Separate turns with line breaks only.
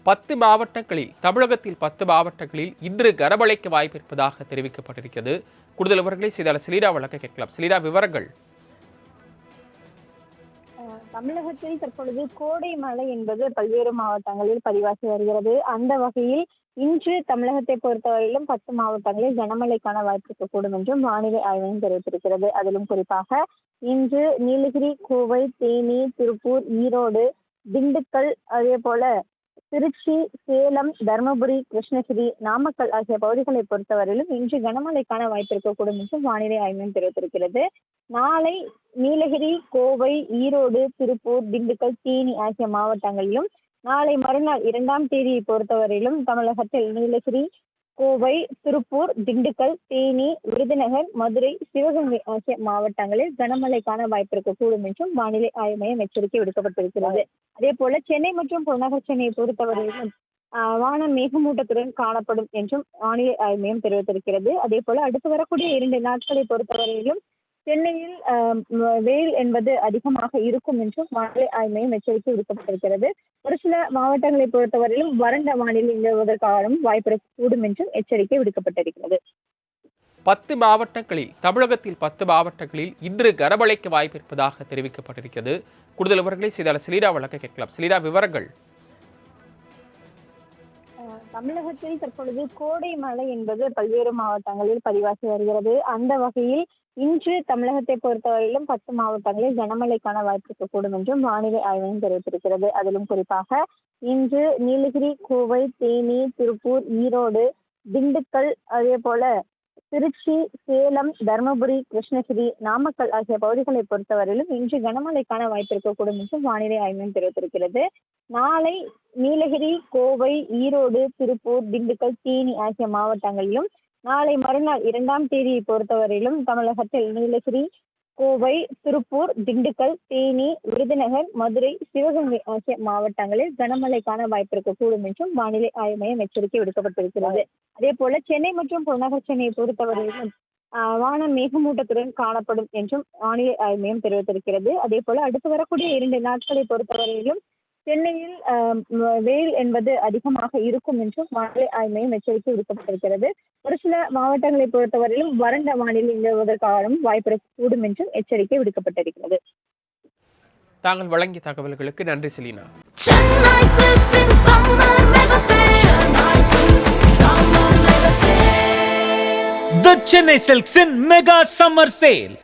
10 மாவட்டங்களில் தமிழகத்தில் 10 மாவட்டங்களில் இன்று கனமழைக்கு வாய்ப்பு இருப்பதாக தெரிவிக்கப்பட்டிருக்கிறது. கூடுதல் விவரங்களை செய்தியாளர் செலீனா வழங்க கேட்கலாம். செலீனா, விவரங்கள்.
தமிழகத்தில் தற்பொழுது கோடை மழை என்பது பல்வேறு மாவட்டங்களில் பதிவாகி வருகிறது. அந்த வகையில் இன்று தமிழகத்தை பொறுத்தவரையிலும் 10 மாவட்டங்களில் கனமழைக்கான வாய்ப்பு இருக்கக்கூடும் என்றும் வானிலை ஆய்வு மையம் தெரிவித்திருக்கிறது. அதிலும் குறிப்பாக இன்று நீலகிரி, கோவை, தேனி, திருப்பூர், ஈரோடு, திண்டுக்கல், அதே போல திருச்சி, சேலம், தருமபுரி, கிருஷ்ணகிரி, நாமக்கல் ஆகிய பகுதிகளை பொறுத்தவரையிலும் இன்று கனமழைக்கான வாய்ப்பு இருக்கக்கூடும் என்றும் வானிலை ஆய்வு மையம் தெரிவித்திருக்கிறது. நாளை நீலகிரி, கோவை, ஈரோடு, திருப்பூர், திண்டுக்கல், தேனி ஆகிய மாவட்டங்களிலும், நாளை மறுநாள் 2ஆம் தேதியை பொறுத்தவரையிலும் தமிழகத்தில் நீலகிரி, கோவை, திருப்பூர், திண்டுக்கல், தேனி, விருதுநகர், மதுரை, சிவகங்கை ஆகிய மாவட்டங்களில் கனமழைக்கான வாய்ப்பு இருக்கக்கூடும் என்றும் வானிலை ஆய்வு மையம் எச்சரிக்கை விடுக்கப்பட்டிருக்கிறது. அதே போல சென்னை மற்றும் புறநகர் சென்னையை பொறுத்தவரையிலும் வானம் மேகமூட்டத்துடன் காணப்படும் என்றும் வானிலை ஆய்வு மையம் தெரிவித்திருக்கிறது. அதே போல அடுத்து வரக்கூடிய 2 நாட்களை பொறுத்தவரையிலும் சென்னையில் வெயில் என்பது அதிகமாக இருக்கும் என்றும் வானிலை ஆய்வு மையம் எச்சரிக்கை விடுக்கப்பட்டிருக்கிறது. ஒரு சில மாவட்டங்களை பொறுத்தவரையிலும் வறண்ட வானிலை நிலவுவதற்கான வாய்ப்பு கூடும் என்றும் எச்சரிக்கை விடுக்கப்பட்டிருக்கிறது.
10 மாவட்டங்களில் தமிழகத்தில் 10 மாவட்டங்களில் இன்று கனமழைக்கு வாய்ப்பு இருப்பதாக தெரிவிக்கப்பட்டிருக்கிறது. கூடுதல் விவரங்களை செய்தியாளர் செலீனா வழங்க கேட்கலாம். செலீனா, விவரங்கள்.
தமிழகத்தில் தற்பொழுது கோடை மழை என்பது பல்வேறு மாவட்டங்களில் பதிவாகி வருகிறது. அந்த வகையில் இன்று தமிழகத்தை பொறுத்தவரையிலும் 10 மாவட்டங்களில் கனமழைக்கான வாய்ப்பு இருக்கக்கூடும் என்றும் வானிலை ஆய்வு மையம் தெரிவித்திருக்கிறது. அதிலும் குறிப்பாக இன்று நீலகிரி, கோவை, தேனி, திருப்பூர், ஈரோடு, திண்டுக்கல், அதே போல திருச்சி, சேலம், தருமபுரி, கிருஷ்ணகிரி, நாமக்கல் ஆகிய பகுதிகளை பொறுத்தவரையிலும் இன்று கனமழைக்கான வாய்ப்பு இருக்கக்கூடும் என்றும் வானிலை ஆய்வு மையம் தெரிவித்திருக்கிறது. நாளை நீலகிரி, கோவை, ஈரோடு, திருப்பூர், திண்டுக்கல், தேனி ஆகிய மாவட்டங்களிலும், நாளை மறுநாள் 2ஆம் தேதியை பொறுத்தவரையிலும் தமிழகத்தில் நீலகிரி, கோவை, திருப்பூர், திண்டுக்கல், தேனி, விருதுநகர், மதுரை, சிவகங்கை ஆகிய மாவட்டங்களில் கனமழைக்கான வாய்ப்பு இருக்கக்கூடும் என்றும் வானிலை ஆய்வு மையம் எச்சரிக்கை விடுக்கப்பட்டிருக்கிறது. அதே போல சென்னை மற்றும் புறநகர் சென்னையை பொறுத்தவரையிலும் வானம் மேகமூட்டத்துடன் காணப்படும் என்றும் வானிலை ஆய்வு மையம் தெரிவித்திருக்கிறது. அதே போல அடுத்து வரக்கூடிய 2 நாட்களை பொறுத்தவரையிலும் சென்னையில் வெயில் என்பது அதிகமாக இருக்கும் என்றும் வானிலை ஆய்வு மையம் எச்சரிக்கை விடுக்கப்பட்டிருக்கிறது. ஒரு சில மாவட்டங்களை பொறுத்தவரையிலும் வறண்ட வானிலை நிலவுவதற்கான வாய்ப்பு கூடும் என்றும் எச்சரிக்கை விடுக்கப்பட்டிருக்கிறது.
தாங்கள் வழங்கிய தகவல்களுக்கு நன்றி Selena.
The Chennai Silks in Mega Summer Sale.